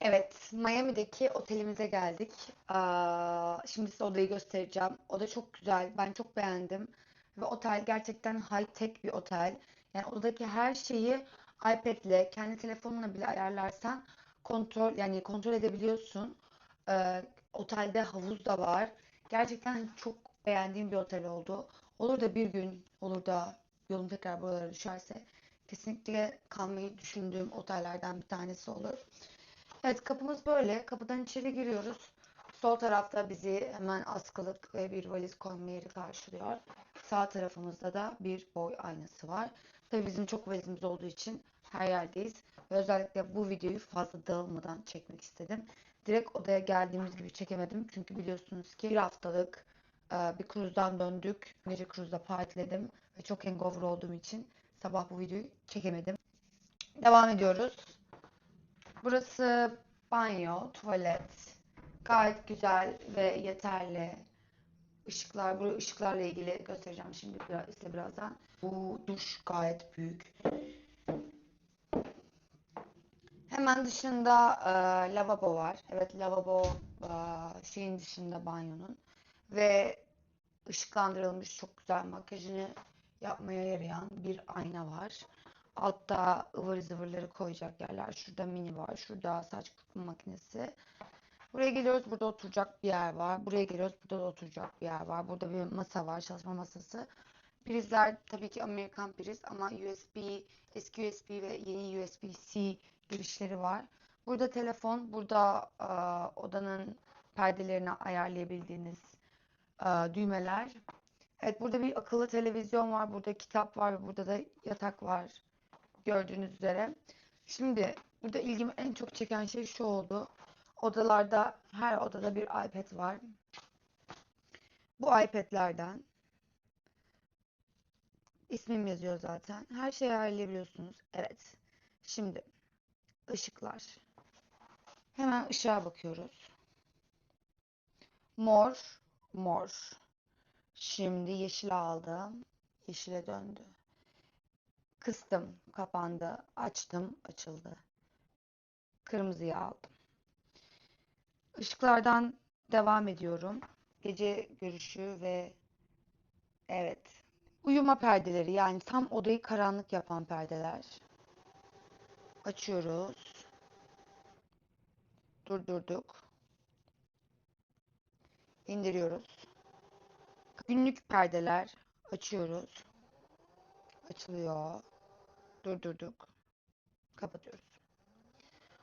Evet, Miami'deki otelimize geldik. Şimdi size odayı göstereceğim. Oda çok güzel, ben çok beğendim. Ve otel gerçekten high-tech bir otel. Yani odadaki her şeyi iPad'le, kendi telefonuna bile ayarlarsan kontrol edebiliyorsun. Otelde havuz da var. Gerçekten çok beğendiğim bir otel oldu. Olur da bir gün, olur da yolum tekrar buralara düşerse kesinlikle kalmayı düşündüğüm otellerden bir tanesi olur. Evet, kapımız böyle. Kapıdan içeri giriyoruz. Sol tarafta bizi hemen askılık ve bir valiz koyma yeri karşılıyor. Sağ tarafımızda da bir boy aynası var. Tabii bizim çok valizimiz olduğu için her yerdeyiz. Ve özellikle bu videoyu fazla dağılmadan çekmek istedim. Direkt odaya geldiğimiz gibi çekemedim. Çünkü biliyorsunuz ki bir haftalık bir kruzdan döndük. Gece kruzda partiledim. Ve çok hangover olduğum için sabah bu videoyu çekemedim. Devam ediyoruz. Burası banyo, tuvalet. Gayet güzel ve yeterli. Işıklar, bu ışıklarla ilgili göstereceğim şimdi size birazdan. Bu duş gayet büyük. Hemen dışında lavabo var. Evet, lavabo şeyin dışında banyonun. Ve ışıklandırılmış çok güzel makyajını yapmaya yarayan bir ayna var. Altta ıvır zıvırları koyacak yerler. Şurada mini var. Şurada saç kurutma makinesi. Buraya geliyoruz, burada oturacak bir yer var. Buraya geliyoruz, burada da oturacak bir yer var. Burada bir masa var, çalışma masası. Prizler tabii ki Amerikan priz ama USB, eski USB ve yeni USB-C girişleri var. Burada telefon, burada odanın perdelerini ayarlayabildiğiniz düğmeler. Evet, burada bir akıllı televizyon var, burada kitap var ve burada da yatak var gördüğünüz üzere. Şimdi burada ilgimi en çok çeken şey şu oldu. Odalarda, her odada bir iPad var. Bu iPad'lerden ismim yazıyor zaten. Her şeyi ayarlayabiliyorsunuz. Evet. Şimdi ışıklar. Hemen ışığa bakıyoruz. Mor, mor. Şimdi yeşil aldım. Yeşile döndü. Kıstım, kapandı. Açtım, açıldı. Kırmızıyı aldım. Işıklardan devam ediyorum. Gece görüşü ve evet. Uyuma perdeleri, yani tam odayı karanlık yapan perdeler. Açıyoruz. Durdurduk. İndiriyoruz. Günlük perdeler. Açıyoruz. Açılıyor. Durdurduk. Kapatıyoruz.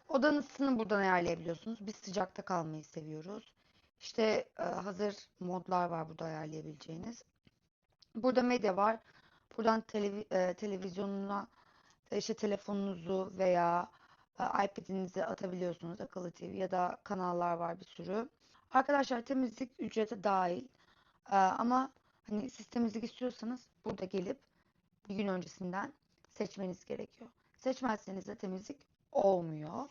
Odanın ısısını buradan ayarlayabiliyorsunuz. Biz sıcakta kalmayı seviyoruz. İşte hazır modlar var burada ayarlayabileceğiniz. Burada medya var. Buradan televizyonuna işte telefonunuzu veya iPad'inizi atabiliyorsunuz, akıllı TV ya da kanallar var bir sürü. Arkadaşlar, temizlik ücrete dahil. Ama hani siz temizlik istiyorsanız burada gelip bir gün öncesinden seçmeniz gerekiyor. Seçmezseniz de temizlik olmuyor.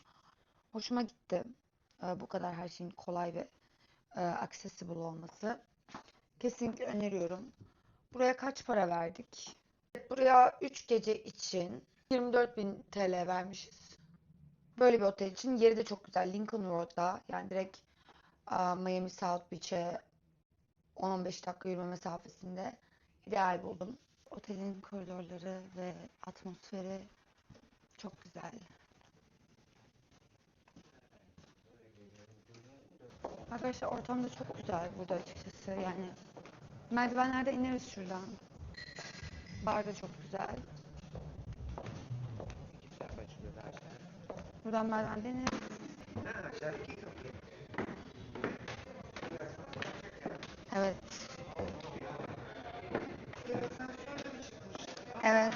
Hoşuma gitti. Bu kadar her şeyin kolay ve accessible olması. Kesinlikle öneriyorum. Buraya kaç para verdik? Buraya 3 gece için 24.000 TL vermişiz. Böyle bir otel için yeri de çok güzel. Lincoln Road'da, yani direkt Miami South Beach'e 10-15 dakika yürüme mesafesinde, ideal buldum. Otelin koridorları ve atmosferi çok güzel. Arkadaşlar, ortam da çok güzel burada açıkçası. Yani merdivenlerde ineriz şuradan. Bar da çok güzel. Buradan merdivenden ineriz. Evet. Evet.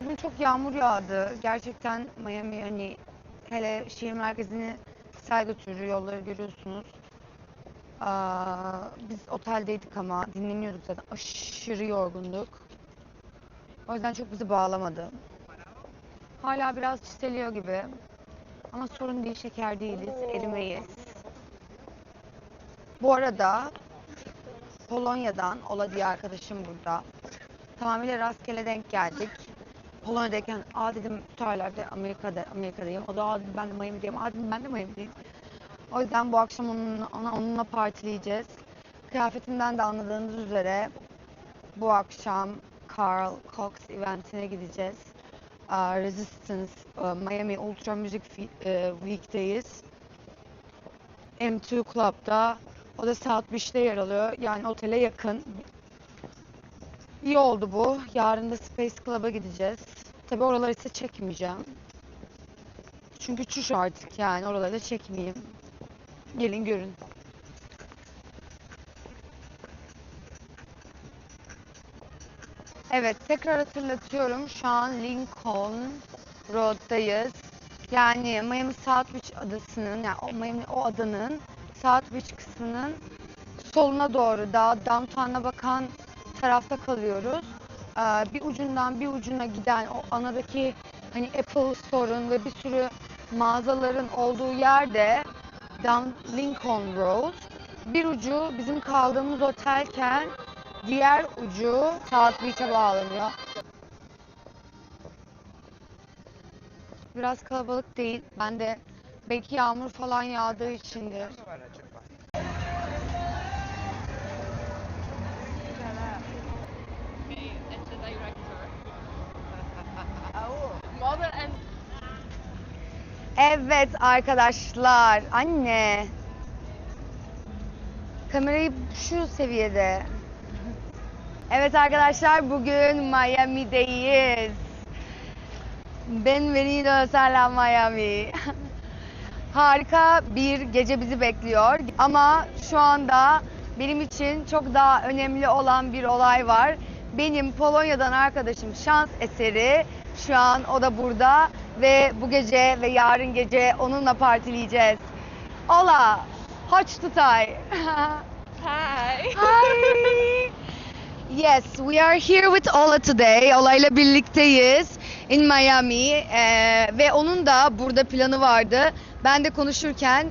Bugün çok yağmur yağdı. Gerçekten Miami, hani hele şehir merkezini sel götürür, yolları görüyorsunuz. Biz oteldeydik ama dinleniyorduk zaten. Aşırı yorgunduk. O yüzden çok bizi bağlamadı. Hala biraz çiseliyor gibi. Ama sorun değil, şeker değiliz, erimeyiz. Bu arada Polonya'dan Ola diye arkadaşım burada. Tamamıyla rastgele denk geldik. Polonya'dayken dedim tutarlarda Amerika'dayım. O da dedim ben de Miami'deyim. Dedim ben de Miami'deyim. O yüzden bu akşam onunla partileyeceğiz. Kıyafetimden de anladığınız üzere bu akşam Carl Cox eventine gideceğiz. Resistance Miami Ultra Music Week'teyiz. M2 Club'da. O da South Beach'te yer alıyor. Yani otele yakın. İyi oldu bu. Yarın da Space Club'a gideceğiz. Tabii oraları ise çekmeyeceğim. Çünkü çüş artık yani oraları da çekmeyeyim. Gelin görün. Evet, tekrar hatırlatıyorum. Şu an Lincoln Road'dayız. Yani Miami South Beach adasının, yani o adanın South Beach kısmının soluna doğru daha downtown'a bakan tarafta kalıyoruz. Bir ucundan bir ucuna giden o anadaki hani Apple Store'un ve bir sürü mağazaların olduğu yerde Lincoln Road. Bir ucu bizim kaldığımız otelken diğer ucu South Beach'e bağlanıyor. Biraz kalabalık değil. Ben de belki yağmur falan yağdığı içindir. Evet arkadaşlar. Anne. Kamerayı şu seviyede. Evet arkadaşlar bugün Miami'deyiz. Bienvenidos a la Miami. Harika bir gece bizi bekliyor. Ama şu anda benim için çok daha önemli olan bir olay var. Benim Polonya'dan arkadaşım şans eseri. Şu an o da burada ve bu gece ve yarın gece onunla partileyeceğiz. Ola, chodź tutaj. Hi. Hi. Yes, we are here with Ola today. Ola ile birlikteyiz in Miami ve onun da burada planı vardı. Ben de konuşurken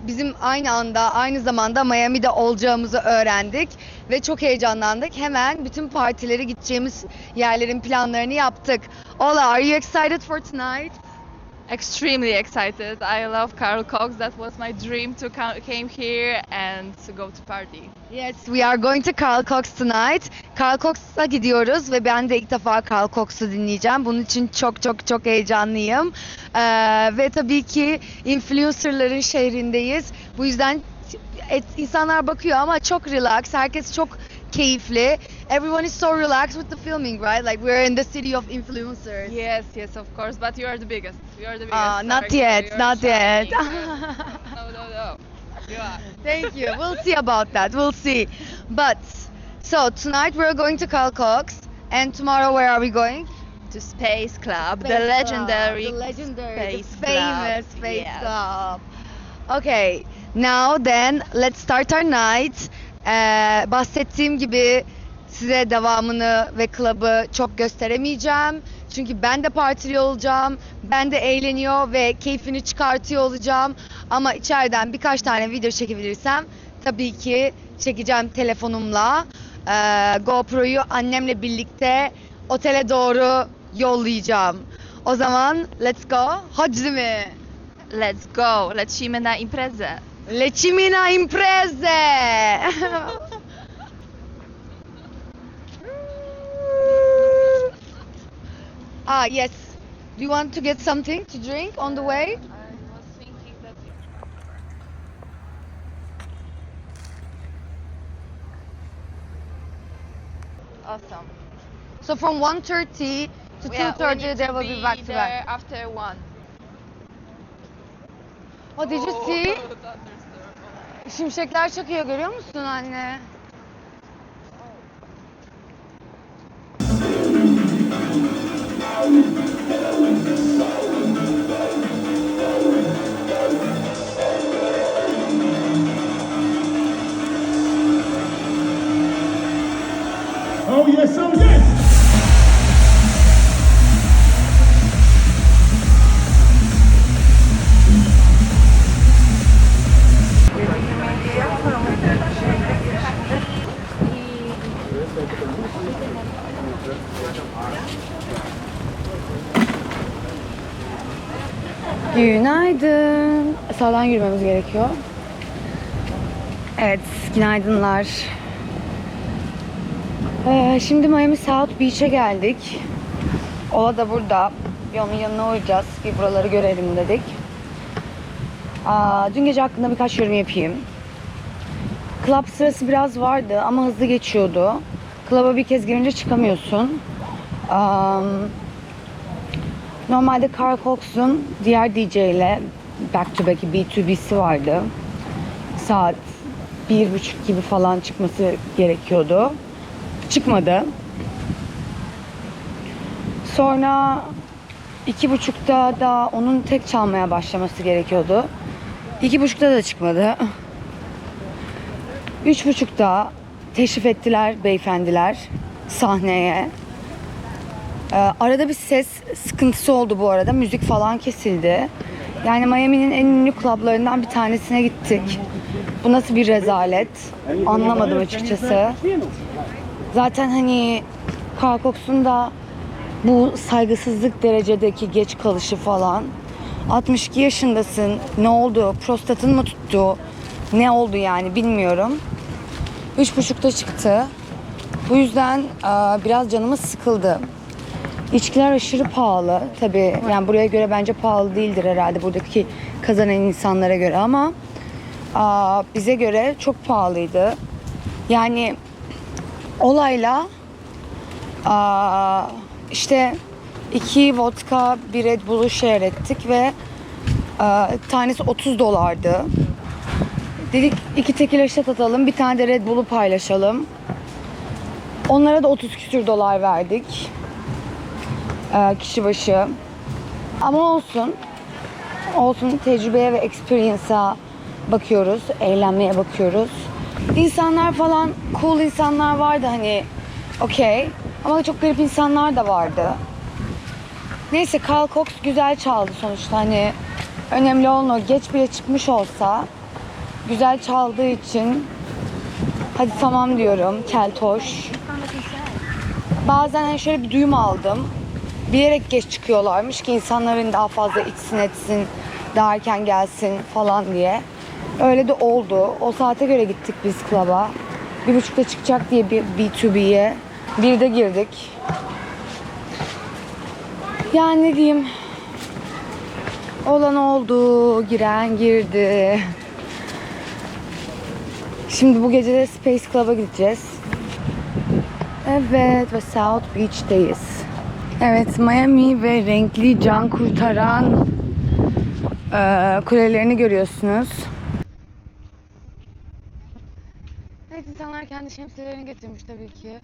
bizim aynı anda, aynı zamanda Miami'de olacağımızı öğrendik ve çok heyecanlandık. Hemen bütün partilere gideceğimiz yerlerin planlarını yaptık. Ola, are you excited for tonight? Extremely excited. I love Carl Cox. That was my dream to came here and to go to party. Yes, we are going to Carl Cox tonight. Carl Cox'a gidiyoruz ve ben de ilk defa Carl Cox'u dinleyeceğim. Bunun için çok heyecanlıyım. Ve tabii ki influencerların şehrindeyiz. Bu yüzden insanlar bakıyor ama çok relax. Herkes çok keyifli. Everyone is so relaxed with the filming, right? Like we're in the city of influencers. Yes, of course. But you are the biggest. You are the biggest. Not star, yet, you're not yet. shining. No. You are. Thank you. We'll see about that. We'll see. But so tonight we're going to Carl Cox, and tomorrow where are we going? To Space Club, Space the legendary, the Space famous Club. Space Yes. Club. Okay, now then let's start our night. Bahsettiğim gibi size devamını ve club'ı çok gösteremeyeceğim. Çünkü ben de partiliyor olacağım, ben de eğleniyor ve keyfini çıkartıyor olacağım. Ama içeriden birkaç tane video çekebilirsem tabii ki çekeceğim telefonumla. GoPro'yu annemle birlikte otele doğru yollayacağım. O zaman let's go. Chodźmy mi? Let's go. Lecimy na imprezę. Lecimy na imprezę! Yes. Do you want to get something to drink on the way? I was thinking that. Awesome. So from 1:30 to 2:30 they will be back to back. After 1. Oh, did you see? Thunderstorm. Şimşekler çakıyor, görüyor musun anne? Oh yes, oh yes! Günaydın. Sağdan yürümemiz gerekiyor. Evet, günaydınlar. Şimdi Miami South Beach'e geldik. Ola da burada. Yolun yanına uğrayacağız. Bir buraları görelim dedik. Dün gece hakkında birkaç yorum yapayım. Club sırası biraz vardı ama hızlı geçiyordu. Club'a bir kez girince çıkamıyorsun. Normalde Carl Cox'un diğer DJ ile back to back B2B'si vardı. Saat 1:30 gibi falan çıkması gerekiyordu. Çıkmadı. Sonra 2:30'da da onun tek çalmaya başlaması gerekiyordu. 2:30'da da çıkmadı. 3:30'da teşrif ettiler beyefendiler sahneye. Arada bir ses sıkıntısı oldu bu arada. Müzik falan kesildi. Yani Miami'nin en ünlü klaplarından bir tanesine gittik. Bu nasıl bir rezalet? Anlamadım açıkçası. Zaten hani Carl Cox'un da bu saygısızlık derecedeki geç kalışı falan. 62 yaşındasın. Ne oldu? Prostatın mı tuttu? Ne oldu yani bilmiyorum. 3:30'da çıktı. Bu yüzden biraz canımız sıkıldı. İçkiler aşırı pahalı. Tabii yani buraya göre bence pahalı değildir herhalde buradaki kazanan insanlara göre ama bize göre çok pahalıydı. Yani olayla işte 2 vodka, bir Red Bull'u share ettik ve tanesi $30. Dedik 2 tekila shot atalım, bir tane de Red Bull'u paylaşalım. Onlara da 30 küsür dolar verdik. Kişi başı. Ama olsun. Olsun, tecrübeye ve experience'a bakıyoruz. Eğlenmeye bakıyoruz. İnsanlar falan, cool insanlar vardı hani. Okey. Ama çok garip insanlar da vardı. Neyse, Carl Cox güzel çaldı sonuçta. Hani önemli olan o. Geç bile çıkmış olsa güzel çaldığı için hadi tamam diyorum. Keltoş. Bazen hani şöyle bir duyum aldım. Bilerek geç çıkıyorlarmış ki insanların daha fazla içsin etsin, daha erken gelsin falan diye. Öyle de oldu. O saate göre gittik biz klaba. 1:30'da çıkacak diye bir B2B'ye. 1'de girdik. Yani ne diyeyim? Olan oldu, giren girdi. Şimdi bu gece de Space Club'a gideceğiz. Evet ve South Beach'teyiz. Evet, Miami ve renkli can kurtaran kulelerini görüyorsunuz. Evet, insanlar kendi şemsiyelerini getirmiş tabii ki.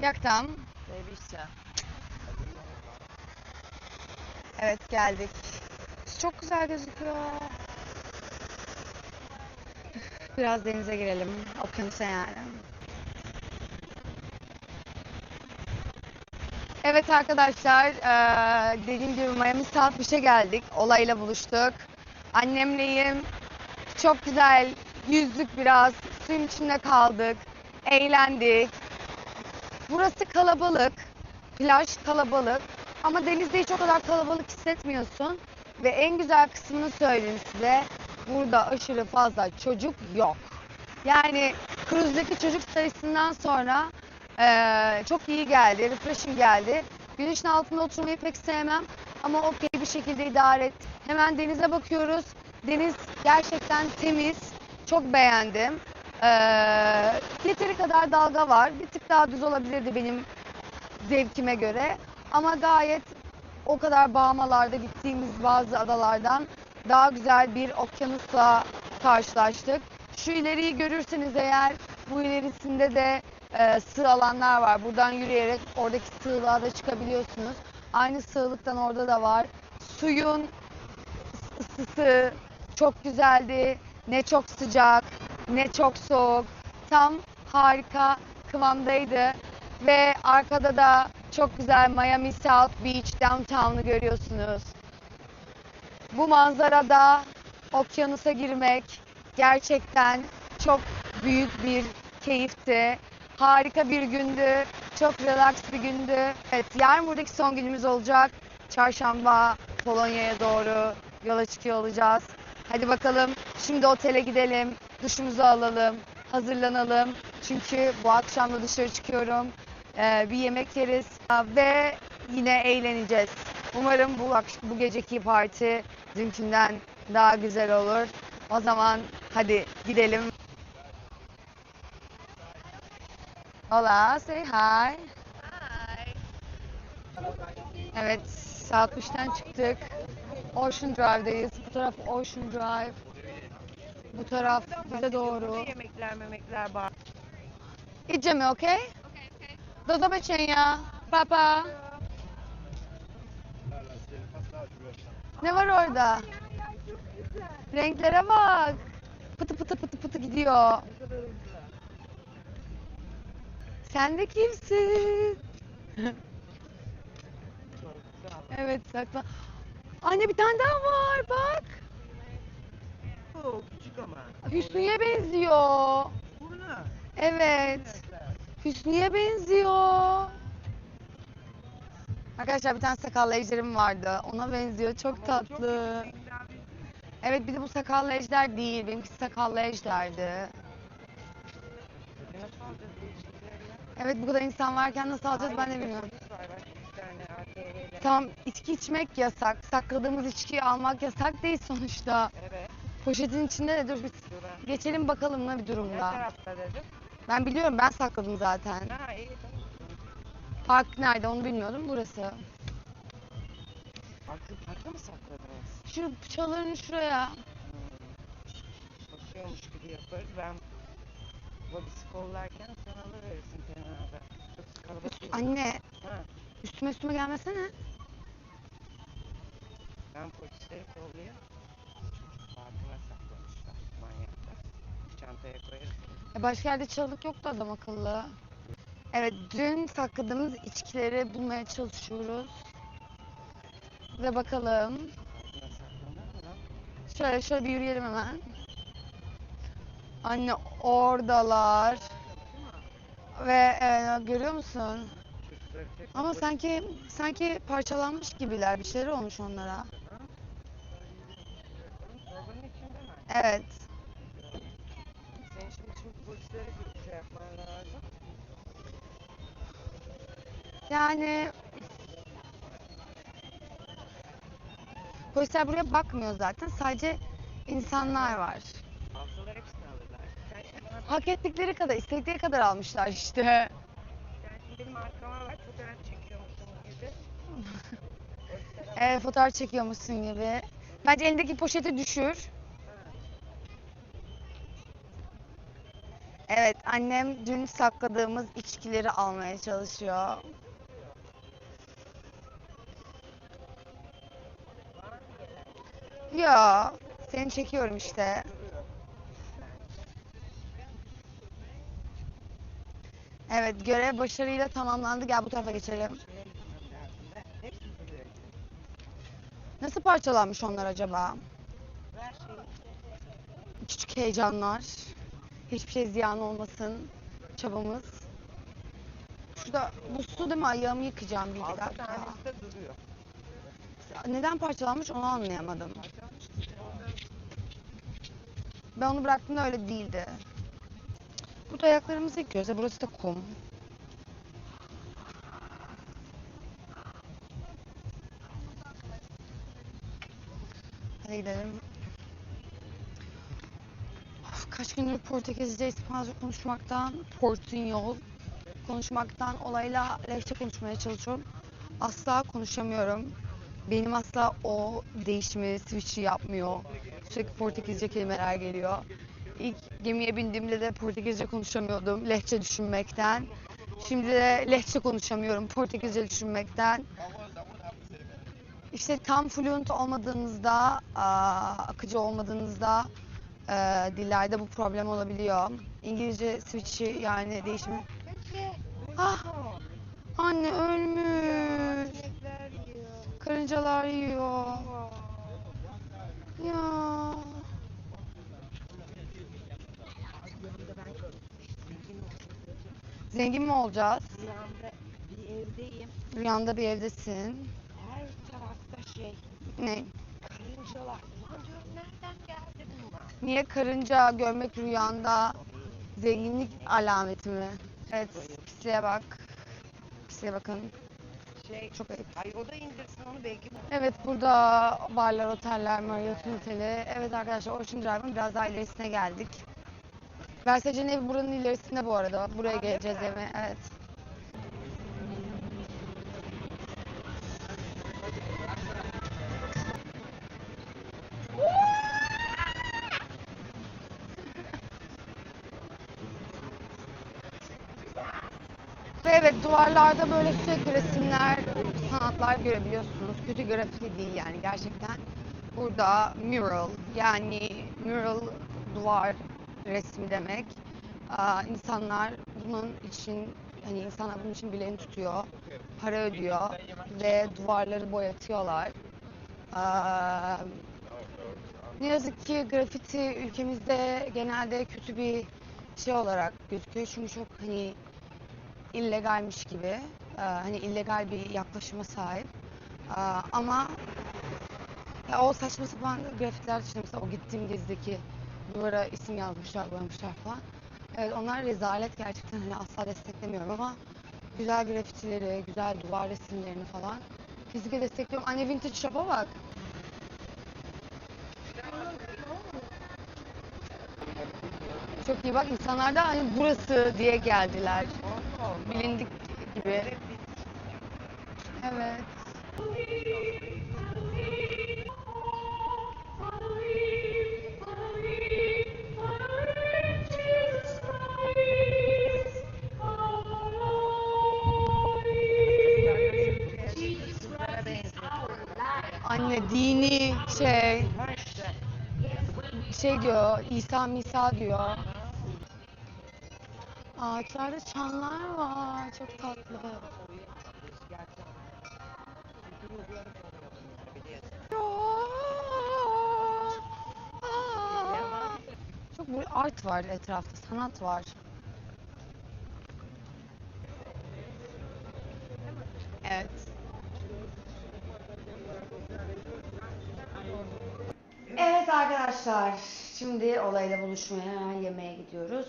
Yaktım. Evet, geldik. Çok güzel gözüküyor. Biraz denize girelim. Okyanusa yani. Evet arkadaşlar, dediğim gibi Miami South Beach'e geldik. Olayla buluştuk. Annemleyim. Çok güzel yüzdük biraz. Suyun içinde kaldık. Eğlendik. Burası kalabalık. Plaj kalabalık. Ama denizde hiç o kadar kalabalık hissetmiyorsun. Ve en güzel kısmını söyleyeyim size. Burada aşırı fazla çocuk yok. Yani cruise'daki çocuk sayısından sonra çok iyi geldi, refreshing geldi. Güneşin altında oturmayı pek sevmem ama okey bir şekilde idare et. Hemen denize bakıyoruz. Deniz gerçekten temiz. Çok beğendim. Yeteri kadar dalga var. Bir tık daha düz olabilirdi benim zevkime göre. Ama gayet o kadar bağmalarda gittiğimiz bazı adalardan daha güzel bir okyanusla karşılaştık. Şu ileriyi görürseniz eğer, bu ilerisinde de sığ alanlar var. Buradan yürüyerek oradaki sığlığa da çıkabiliyorsunuz. Aynı sığlıktan orada da var. Suyun ısısı çok güzeldi. Ne çok sıcak, ne çok soğuk. Tam harika kıvamdaydı. Ve arkada da çok güzel Miami South Beach Downtown'u görüyorsunuz. Bu manzarada okyanusa girmek gerçekten çok büyük bir keyifti. Harika bir gündü. Çok relax bir gündü. Evet, yarın buradaki son günümüz olacak. Çarşamba Polonya'ya doğru yola çıkıyor olacağız. Hadi bakalım, şimdi otele gidelim, duşumuzu alalım, hazırlanalım. Çünkü bu akşam da dışarı çıkıyorum. Bir yemek yeriz ve yine eğleneceğiz. Umarım bu geceki parti dünkünden daha güzel olur. O zaman hadi gidelim. Hola, say hi. Evet, saat 3'ten çıktık. Ocean Drive'dayız. Bu taraf Ocean Drive. Bu taraf bize doğru. Yemekler var. Idziemy, okej? Do zobaczenia. Pa pa. Ne var orada? Renklere bak. Pıtı pıtı pıtı pıtı gidiyor. Sen de kimsin? Evet, sakla. Anne, bir tane daha var, bak. Bu küçük ama. Hüsnü'ye benziyor. Bunu. Evet. Hüsnü'ye benziyor. Arkadaşlar, bir tane sakallı ejderim vardı. Ona benziyor. Çok tatlı. Evet, bir de bu sakallı ejder değil. Benimkisi sakallı ejderdi. Evet, bu kadar insan varken nasıl alacağız ben de bilmiyorum. Tamam, içki içmek yasak. Sakladığımız içkiyi almak yasak değil sonuçta. Evet. Poşetin içinde de dur biz geçelim bakalım ne bir Ne durumda. tarafta dedim? Ben biliyorum, ben sakladım zaten. Ha iyi tamam. Park nerede onu bilmiyordum, burası. Arka mı sakladınız? Şu çalıların şuraya. Koşuyormuş gibi yaparız. Ben babisi kollarken sen alıverirsin kenarda. Çok kalabalık. Anne, Ha, üstüme gelmesene. ben polisleri kolluyorum. Farkına saklamışlar manyaklar. Çantaya koyarız. Başka yerde çalılık yoktu adam akıllı. Evet, dün sakladığımız içkileri bulmaya çalışıyoruz. Ve bakalım. Farkına saklanır mı lan? Şöyle bir yürüyelim hemen. Anne, oradalar. Ve görüyor musun? Çocukları tek Ama sanki parçalanmış gibiler. Bir şeyler olmuş onlara. torbanın içinde mi? Evet. Senin şimdi polislere bir şey yapman lazım. Yani polisler buraya bakmıyor zaten. Sadece insanlar var. Alsalar hepsini alırlar. Sen şimdi bana Hak ettikleri kadar, istedikleri kadar almışlar işte. sen şimdi benim arkama bak fotoğraf çekiyormuşsun gibi. Evet, fotoğraf çekiyormuşsun gibi. Bence elindeki poşeti düşür. Evet, annem dün sakladığımız içkileri almaya çalışıyor. Yo, seni çekiyorum işte. Evet, görev başarıyla tamamlandı. Gel bu tarafa geçelim. Nasıl parçalanmış onlar acaba? Küçük heyecanlar. Hiçbir şey ziyan olmasın çabamız. Şurada bu su değil mi? Ayağımı yıkayacağım bir Altı dakika. tanesi de duruyor. Neden parçalanmış onu anlayamadım. Ben onu bıraktığımda öyle değildi. Burada ayaklarımızı yıkıyoruz. Burası da kum. Hadi gidelim. Of, kaç gündür Portekizce, İspanyolca konuşmaktan, Portunyol konuşmaktan, olayla Lehçe konuşmaya çalışıyorum. Asla konuşamıyorum. Benim asla o değişimi, switch'i yapmıyor. Sürekli Portekizce kelimeler geliyor. İlk gemiye bindiğimde de Portekizce konuşamıyordum Lehçe düşünmekten. Şimdi de Lehçe konuşamıyorum Portekizce düşünmekten. İşte tam fluent olmadığınızda, akıcı olmadığınızda dillerde bu problem olabiliyor. İngilizce switch'i yani değişimi. Ah, anne ölmüş. Karıncalar yiyor. Ya. Zengin mi olacağız? Rüyamda bir evdeyim. Rüyanda bir evdesin. Her tarafta şey, Ne? karıncalar. Ulan diyorum nereden geldi bunlar? Niye karınca görmek rüyanda zenginlik alameti mi? Evet, pisliğe bak. Pisliğe bakın. Şey, Çok ayıp. ay o da indirsin onu belki. Evet, burada barlar, oteller, Marriott Oteli. Evet arkadaşlar, Ocean Drive'ın biraz daha ilerisine geldik. Versace'nin evi buranın ilerisinde bu arada. Buraya geleceğiz eve. Evet. Ve evet, duvarlarda böyle sürekli resimler, sanatlar görebiliyorsunuz. Kötü grafiti değil yani gerçekten. Burada mural, yani mural duvar resmi demek. İnsanlar bunun için, hani insanlar bunun için bileğini tutuyor, para ödüyor ve duvarları boyatıyorlar. Aa, Ne yazık ki grafiti ülkemizde genelde kötü bir şey olarak gözüküyor çünkü çok hani illegalmiş gibi, hani illegal bir yaklaşıma sahip. Ama ya o saçma sapan grafitiler dışında mesela o gittiğim gezdeki duvara isim yazmışlar, boyamışlar falan. Evet, onlar rezalet gerçekten, hani asla desteklemiyorum ama güzel grafitileri, güzel duvar resimlerini falan kesinlikle destekliyorum. Anne vintage shop'a bak. Çok iyi bak, insanlar da hani burası diye geldiler. Bilindik gibi. Evet. Kızlara benziyor. Anne dini şey, Ha işte. şey diyor, İsa Misa diyor. Ağaçlarda çanlar var, çok tatlı. Çok bir art var etrafta, sanat var. Evet. Evet arkadaşlar, şimdi olayla buluşmaya, yemeğe gidiyoruz.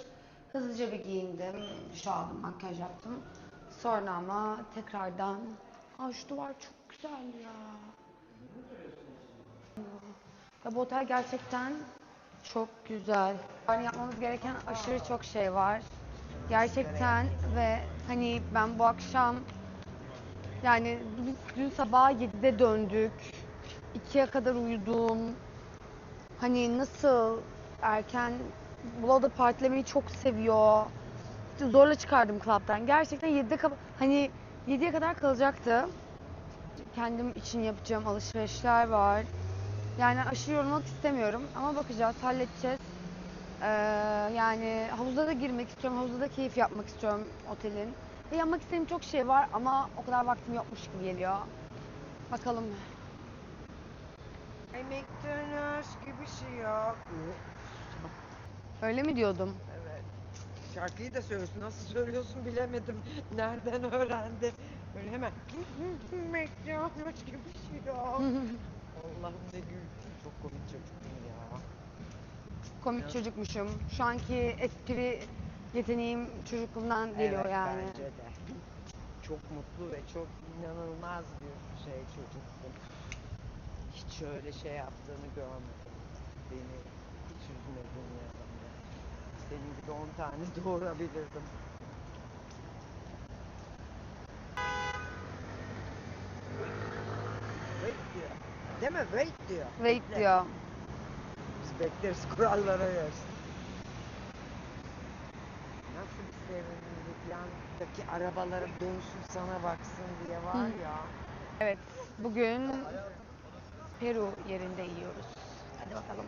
Hızlıca bir giyindim, duş aldım, makyaj yaptım. Sonra ama tekrardan... Şu duvar çok güzel ya. Ya bu otel gerçekten çok güzel. Yani yapmamız gereken aşırı çok şey var. Gerçekten ve hani ben bu akşam, yani biz dün sabah 7'de döndük. 2'ye kadar uyudum. Hani nasıl erken, Bula da partilemeyi çok seviyor. İşte zorla çıkardım klaptan. Gerçekten 7'de hani 7'ye kadar kalacaktı. Kendim için yapacağım alışverişler var. Yani aşırı yorulmak istemiyorum ama bakacağız, halledeceğiz. Ee, Yani havuza da girmek istiyorum, havuzda da keyif yapmak istiyorum otelin. Ve yapmak istediğim çok şey var ama o kadar vaktim yokmuş gibi geliyor. Bakalım. McDonald's gibi şey yok. Öyle mi diyordum? Evet. Şarkıyı da söylüyorsun. Nasıl söylüyorsun bilemedim. Nereden öğrendi? Böyle hemen McDonald's gibi şey yok. Allah'ım ne güldüm. Çok komik çocuktum ya. Komik çocukmuşum. Şu anki espri yeteneğim çocukluğumdan geliyor Evet yani. bence de. Çok mutlu ve çok inanılmaz bir şey çocuktum. Hiç öyle şey yaptığını görmedim. Beni hiç üzmedin yanımda. Senin gibi 10 tane doğurabilirdim. Wait diyor. Değil mi? Wait diyor. Wait Bekle. diyor. Biz bekleriz, kurallara uyarız. Nasıl bir sevimlilik. Yandaki arabalarım dönsün sana baksın diye var ya. Evet, bugün Peru yerinde yiyoruz. Hadi bakalım.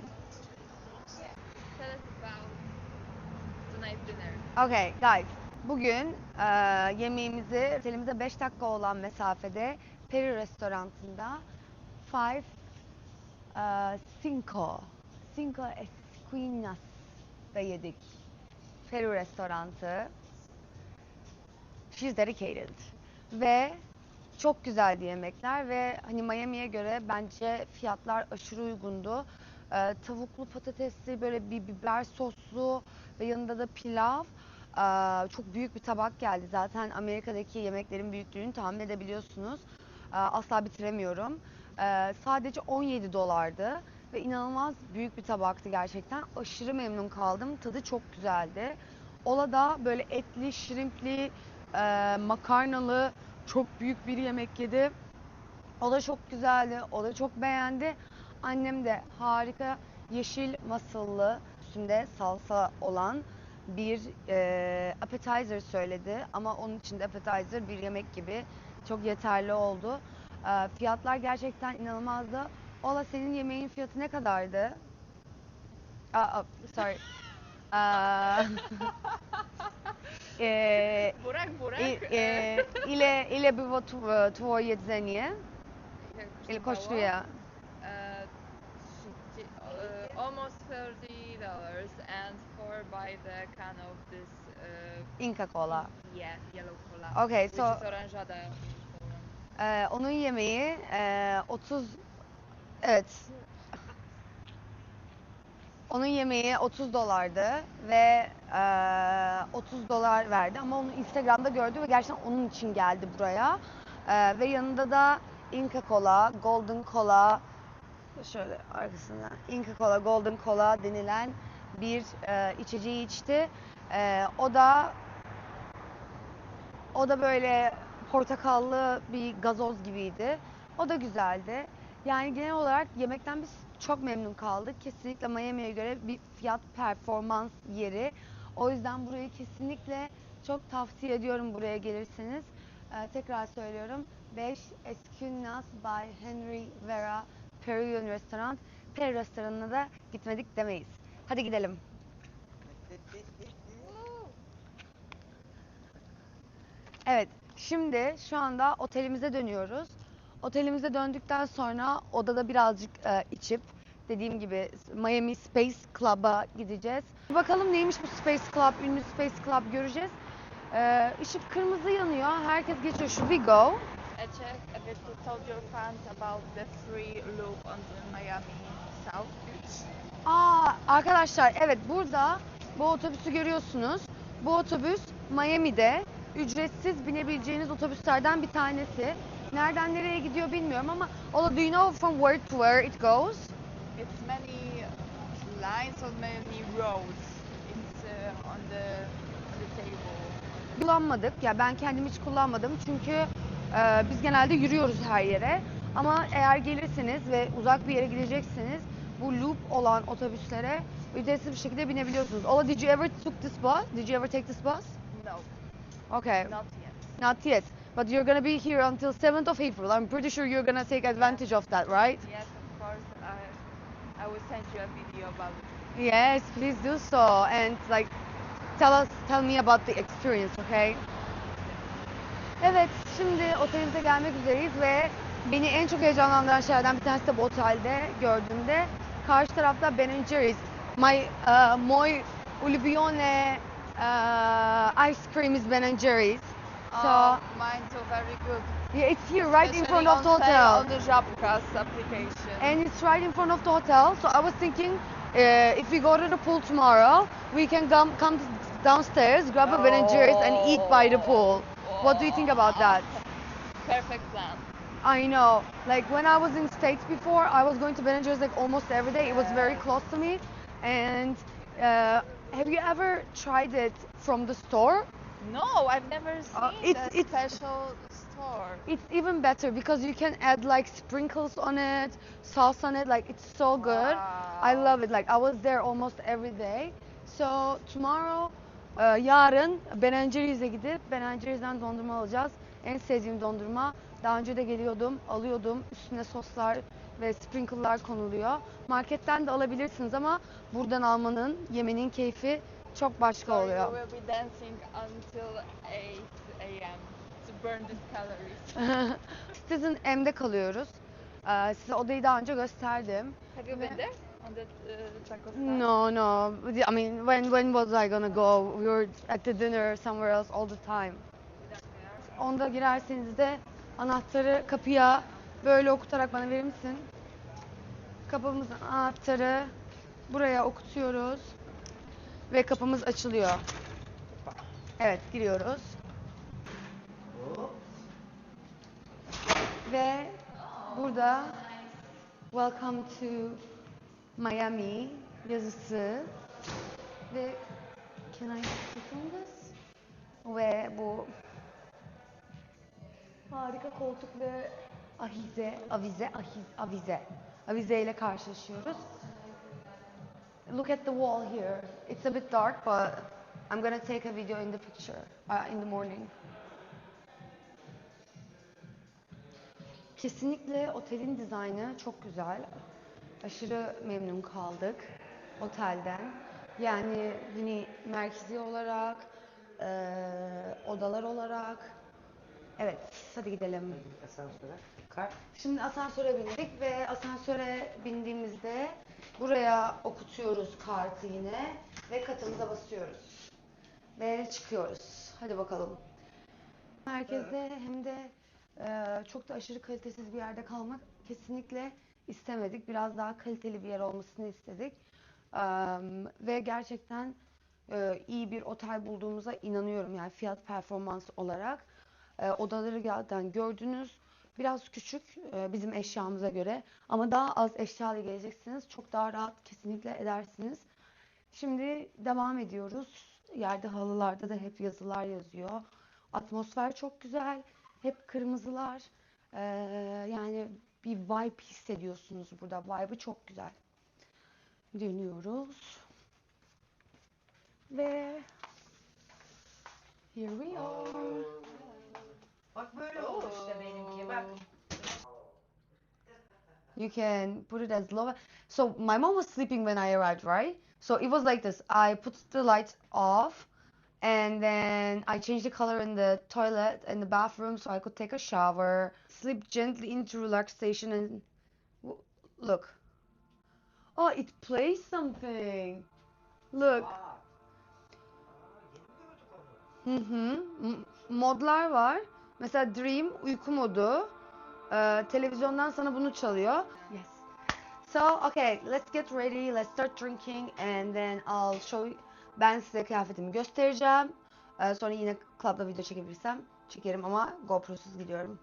Tell us about tonight's dinner. Okay guys, bugün yemeğimizi otelimize 5 dakika olan mesafede Peru restorantında Cinco Esquinas'da yedik. Peru restoranı. She's dedicated. ve çok güzeldi yemekler ve hani Miami'ye göre bence fiyatlar aşırı uygundu. Tavuklu patatesli böyle bir biber soslu ve yanında da pilav. Çok büyük bir tabak geldi. Zaten Amerika'daki yemeklerin büyüklüğünü tahmin edebiliyorsunuz. Asla bitiremiyorum. Sadece 17 dolardı ve inanılmaz büyük bir tabaktı gerçekten. Aşırı memnun kaldım. Tadı çok güzeldi. Ola da böyle etli, şirimpli, makarnalı çok büyük bir yemek yedi. O da çok güzeldi. O da çok beğendi. Annem de harika yeşil mussel'lı üstünde salsa olan bir appetizer söyledi. Ama onun için de appetizer bir yemek gibi çok yeterli oldu. Fiyatlar gerçekten inanılmazdı. Ola senin yemeğin fiyatı ne kadardı? Sorry. Burak. Ile było twoje jedzenie? Ile kosztuje? Almost $30 and for buy the can of this Inca Kola. yellow cola. Okay, Which so is oranjada in Poland. onun yemeği 30 evet. Onun yemeği 30 dolardı ve 30 dolar verdi ama onu Instagram'da gördü ve gerçekten onun için geldi buraya. Ve yanında da Inca Kola, Golden Kola, şöyle arkasından Inca Kola, Golden Kola denilen bir içeceği içti. O da böyle portakallı bir gazoz gibiydi. O da güzeldi. Yani genel olarak yemekten biz çok memnun kaldık. Kesinlikle Miami'ye göre bir fiyat performans yeri. O yüzden burayı kesinlikle çok tavsiye ediyorum buraya gelirseniz. Tekrar söylüyorum. 5 Esquinas by Henry Vera Peruvian Restaurant. Peru restoranına da gitmedik demeyiz. Hadi gidelim. Evet, şimdi şu anda otelimize dönüyoruz. Otelimize döndükten sonra odada birazcık içip dediğim gibi Miami Space Club'a gideceğiz. Bakalım neymiş bu Space Club, ünlü Space Club göreceğiz. Işık kırmızı yanıyor, herkes geçiyor. Should we go? Check if you told your fans about the free loop on the Miami South Beach. Arkadaşlar evet burada bu otobüsü görüyorsunuz. Bu otobüs Miami'de ücretsiz binebileceğiniz otobüslerden bir tanesi. Nereden nereye gidiyor bilmiyorum ama do you know from where to where it goes? It's many lines on many roads. It's on the table. Kullanmadık. Ya ben kendim hiç kullanmadım çünkü biz genelde yürüyoruz her yere. Ama eğer gelirseniz ve uzak bir yere gidecekseniz bu loop olan otobüslere ücretsiz bir şekilde binebiliyorsunuz. Ola, did you ever took this bus? Did you ever take this bus? No, Okay. not yet. Not yet. But you're gonna be here until 7th of April. I'm pretty sure you're gonna take advantage of that, right? Yes, of course. I will send you a video about it. Yes, please do so. And like tell me about the experience, okay? Evet, şimdi otelimize gelmek üzereyiz ve beni en çok heyecanlandıran şeylerden bir tanesi de bu otelde gördüğümde karşı tarafta Ben Jerry's. Mój ulubione ice cream is Ben Jerry's. So Mine too, very good. yeah, it's here right in front Especially of the on sale hotel. on the Żabkas application. And it's right in front of the hotel. So I was thinking, if we go to the pool tomorrow, we can come downstairs, grab a Ben Jerry's, and eat by the pool. What do you think about that? Perfect plan. I know. Like when I was in States before, I was going to Ben Jerry's like almost every day. It was very close to me. And have you ever tried it from the store? No, I've never seen it's- special store. It's even better because you can add like sprinkles on it, sauce on it. Like it's so good. I Wow. love it. Like I was there almost every day. So tomorrow, yarın Ben Jerry's'e gidip Ben Jerry's'den dondurma alacağız. En sevdiğim dondurma. Daha önce de geliyordum, alıyordum. Üstüne soslar ve sprinkle'lar konuluyor. Marketten de alabilirsiniz ama buradan almanın, yemenin keyfi çok başka So oluyor. you will be dancing until 8 a.m. to burn the calories. Sizin M'de kalıyoruz. Size odayı daha önce gösterdim. Have you been there on the taco stand? No. I mean, when was I gonna go? We were at the dinner somewhere else all the time. onda girerseniz de anahtarı kapıya böyle okutarak bana verir misin? Kapımızın anahtarı buraya okutuyoruz ve kapımız açılıyor. Evet, giriyoruz. Ve burada Welcome to Miami yazısı ve Can I click on this? Ve bu harika koltuk ve avize ile karşılaşıyoruz. Look at the wall here. It's a bit dark, but I'm gonna take a video in the picture in the morning. Kesinlikle otelin dizaynı çok güzel. Aşırı memnun kaldık otelden. Yani hani merkezi olarak, odalar olarak. Evet, hadi gidelim. Asansöre. Kart. Şimdi asansöre bindik ve asansöre bindiğimizde buraya okutuyoruz kartı yine ve katımıza basıyoruz. Ve çıkıyoruz. Hadi bakalım. Merkezde hem de çok da aşırı kalitesiz bir yerde kalmak kesinlikle istemedik. Biraz daha kaliteli bir yer olmasını istedik. Ve gerçekten iyi bir otel bulduğumuza inanıyorum. Yani fiyat performans olarak. Odaları zaten gördünüz. Biraz küçük bizim eşyamıza göre. Ama daha az eşyalı geleceksiniz. Çok daha rahat kesinlikle edersiniz. Şimdi devam ediyoruz. Yerde halılarda da hep yazılar yazıyor. Atmosfer çok güzel. Hep kırmızılar. Yani bir vibe hissediyorsunuz burada. Vibe'ı çok güzel. Dönüyoruz. Ve here we are. Bak böyle oldu işte benimki. Bak. You can put it as low. So my mom was sleeping when I arrived, right? So it was like this. I put the lights off and then I changed the color in the toilet and the bathroom so I could take a shower, sleep gently into relaxation and look. Oh, it plays something. Look. Modlar var. Mesela Dream uyku modu. Televizyondan sana bunu çalıyor. Yes. So, okay, let's get ready. Let's start drinking and then I'll show you. Ben size kıyafetimi göstereceğim. Sonra yine club'da video çekebilirsem çekerim ama GoPro'suz gidiyorum.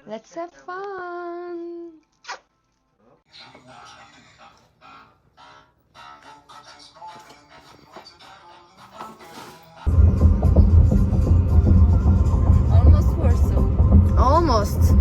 Let's have fun. Almost Warsaw. Almost.